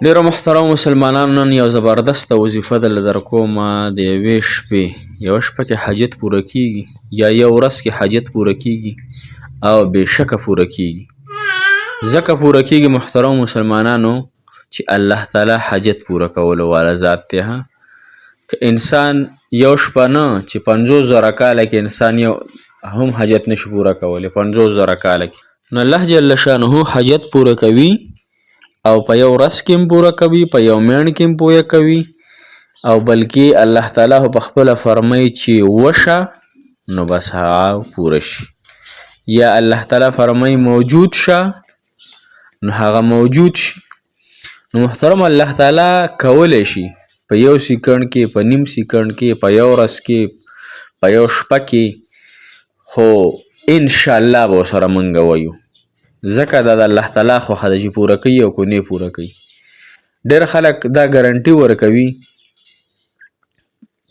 ډیرو محترم مسلمانانو نن یو زبردسته وظیفه ده در کومه د یوې شپې یوه شپه کې حاجت پوره کیږي یا یو ورځ کې حاجت پوره کیږي او بېشکه پوره کیږي. ځکه پوره کیږي محترم مسلمانانو چې الله تعالی حاجت پوره کولو والا ذات دی. که انسان یو شپه نه چې 50,000 کاله کې انسان یو هم حاجت نشي پوره کولی 50,000 کاله کې، نو الله جل شانه حاجت پوره کوي او په یو ورځ کې هم پوره کوي، په یو میاشت کې هم پوره کوي، او بلکې الله تعالی په خپله فرمایي چې وشه نو بس هغه پوره شي، یا الله تعالی فرمایي موجود شه نو هغه موجود شي. نو محترم الله تعالی کولی شي په یو سیکنډ کې، په نیم سیکنډ کې، په یو ورځ کې، په یو شپه کې، خو انشاءالله به ورسره موږ وایو ځکه دا د الله تعالی خوښه ده چې پوره کوي او که نه پوره کوي. ډېر خلک دا ګارنټي ورکوي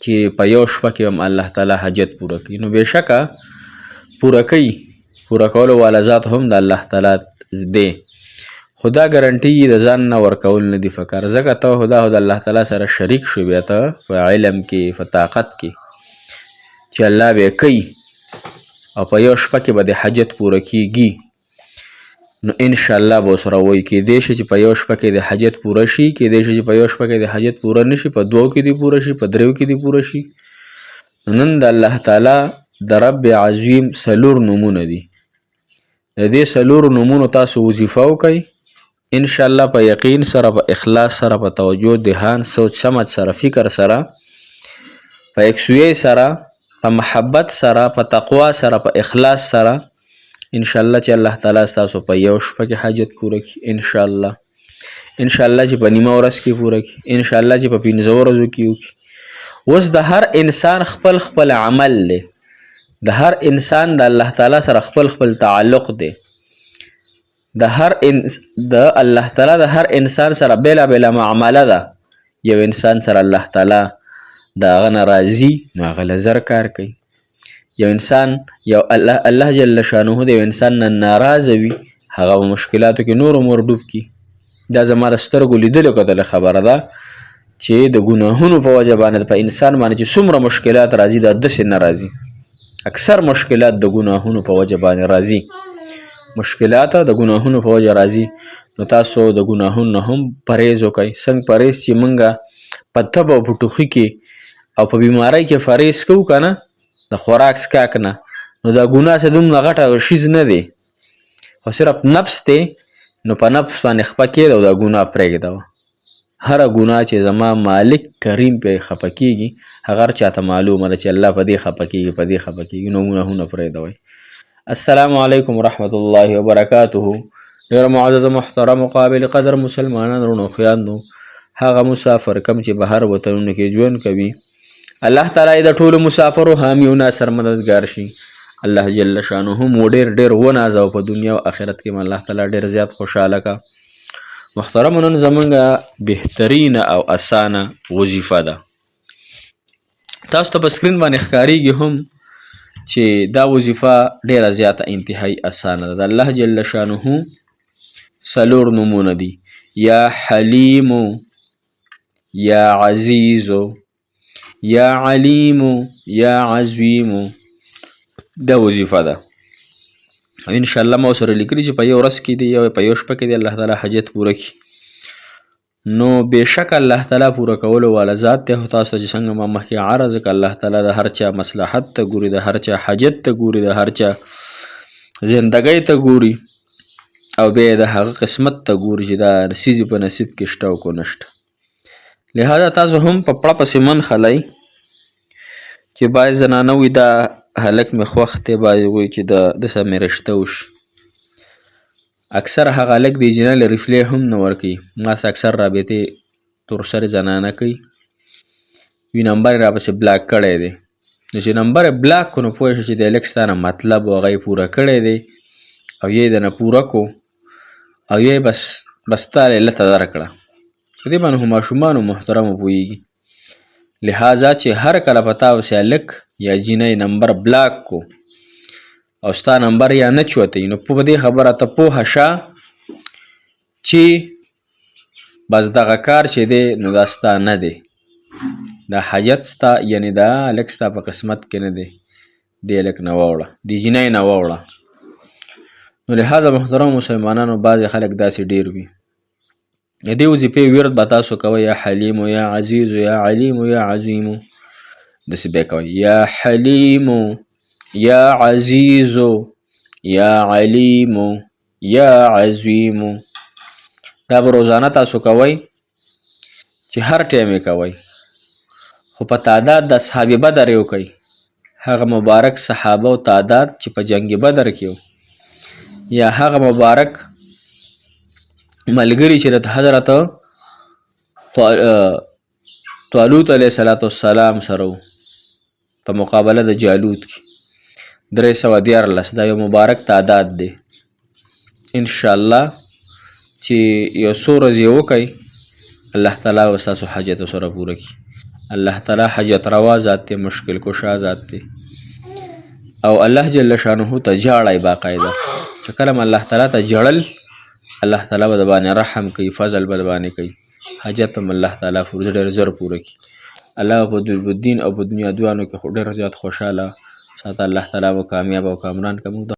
چې په یو شپه کې هم الله تعالی حاجت پوره کوي، نو بېشکه پوره کوي، پوره کولو والا ذات هم د الله تعالی دی، خو دا ګارنټي د ځان نه ورکول نه دي پکار، ځکه ته خو دا د الله تعالی سره شریک شو بیا ته په علم کې، په طاقت کې چې الله به کوي او په یو شپه کې به د حاجت پوره کیږي. نو انشاءالله به ورسره وایي کیدی شي چې په یو شپه کې د حاجت پوره شي، کیدی شي چې په یو شپه کې د حاجت پوره نه شي، په 2 کې دې پوره شي، په 3 کې دې پوره شي. نن د الله تعالی د رب عظیم 4 نومونه دي، د دې 4 نومونو تاسو وظیفه وکئ انشاءالله په یقین سره، په اخلاص سره، په توجه، دهان، سوچ سمج سره، فکر سره، په یکسویۍ سره، په محبت سره، په تقوا سره، په اخلاص سره انشاءالله چې الله تعالی ستاسو په یو شپه کې حاجت پوره کړي، انشاءالله چې په نیمه ورځ کې پوره کړي، انشاءالله چې په 15 ورځو کې وکړي. اوس د هر انسان خپل خپل عمل دی، د هر انسان د الله تعالی سره خپل خپل تعلق دی، د الله تعالی د هر انسان سره بیله بیله معامله ده. یو انسان سره الله تعالی د هغه نه راضي نو هغه له زر کار کوي، یو انسان الله جل شانه د یو انسان نه ناراضه وي هغه په مشکلاتو کې نور ډوب کي. دا زما د سترګو لیدلو کتلې خبره ده چې د ګناهونو په وجه باندې په انسان باندې چې څومره مشکلات راځي دا داسې نه راځي، اکثر مشکلات د ګناهونو په وجه باندې راځي، مشکلات د ګناهونو په وجه راځي. نو تاسو د ګناهونو نه هم پرهیز وکئ، څنګه پرهیز چې موږ په تب او په ټوخي کې او په بیمارۍ کې پرهیز کوو که نه د خوراک سکاک نه، نو دا ګناه څه دومره غټه شیز نه دی، خو صرف نفس دی، نو په نفس باندې خفه کېده او دا ګناه پرېږده. هره ګناه چې زما مالک کریم پرې خفه کېږي هغه هر چاته معلومه ده چې الله په دې خفه کېږي، په دې خفه کېږي، نو ګناهونه پرېږدوئ. السلام علیکم ورحمة الله وبرکاته. ډېر معزز محترم قابل قدر مسلمانان وروڼو خویندو، هغه مسافر کم چې بهر وطنونو کې ژوند کوي، الله تعالی د ټولو مسافرو حامی او ناصر مددګار شي. الله جل شانه مو ډېر ونازو په دنیا او آخرت کې الله تعالی ډېر زیات خوشحاله کا. محترم نن زمونږ بهترینه او اسانه وظیفه ده، تاسو ته په سکرین باندې ښکاریږي هم چې دا وظیفه ډېره زیاته انتهایی اسانه ده. د الله جل شانه 4 نومونه دي، یا حلیمو، یا عزیزو، یا علیمو، یا عظیمو، دا وظیفه ده. انشاءالله ما سره لیکلي چې په یو ورځ کې دی یا په یو شپه کې دی الله تعالی حاجت پوره کړي، نو بېشک الله تعالی پوره کولو والا ذات دی. خو تاسو چې څنګه ما مخکې عرض کړه الله تعالی د هر چا مصلحت ته ګوري، د هر چا حاجت ته ګوري، د هر چا زندګۍ ته ګوري، او بیا د هغه قسمت ته ګوري چې دا نصیب په نصیب کې شته او که نشته. لہذا تاسو هم په پړه پسې من خلئ چې باید زنانه وي دا هلک مې خوښ دی، باید وایي چې دسه مې رشته وشي. اکثر هغه هلک د جنه له ریفلی هم نه ورکوي، ما سه اکثر رابطې تورسرې زنانه کوي، وي نمبر یې راپسې بلاک کړی دی، نو چې نمبر یې بلاک کړو نو پوه شه چې د هلک ستا نه مطلب و هغه یې پوره کړی دی او یې د نه پوره کو او یې بس تا لیلته درکړه. په دې باندې خو ماشومانو محترمو پوهېږي. لہذا چې هر کله په تا پسې هلک یا جینۍ نمبر بلاک کو او ستا نمبر یا نه چوتی، نو په دې خبره ته پوهه شه چې بس دغه کار چې دی نو دا ستا نه دی، دا حاجت ستا یعنی دا هلک ستا په قسمت کې نه دی، دې هلک نه واوړه، دې جینۍ نه واوړه. نو لهذا محترم مسلمانانو بعضې خلک داسې ډېر وي. د دې وظیفې ورد به تاسو کوئ یا حلیمو یا عزیزو یا علیمو یا عظیمو، داسې به یې کوئ یا حلیمو یا عزیزو یا علیمو یا عظیمو. دا به روزانه تاسو کوئ چې هر ټایم یې کوئ، خو په تعداد د اصحاب بدر یې وکئ، هغه مبارک صحابه او تعداد چې په جنگ بدر کې و، یا هغه مبارک ملګري چې د حضرت طالوت علیه السلام سره و په مقابله د جالوت کې 314. دا یو مبارک تعداد دی. انشاءالله چې یو څو ورځې وکئ الله تعالی به ستاسو حاجت سره پوره کړي. الله تعالی حاجت روا ذات دی، مشکل کشا ذات دی، او الله جل شانه ته جاړئ باقاعده چې کله الله تعالی ته جړل الله تعالی به د باندې رحم کوي، فضل به د باندې کوي، حاجت هم الله تعالی ډېر زر پوره کړي. الله په دین او په دنیا دوانو کې خو ډېر زیات خوشحاله ساته. الله تعالی به کامیاب او کامران کوي.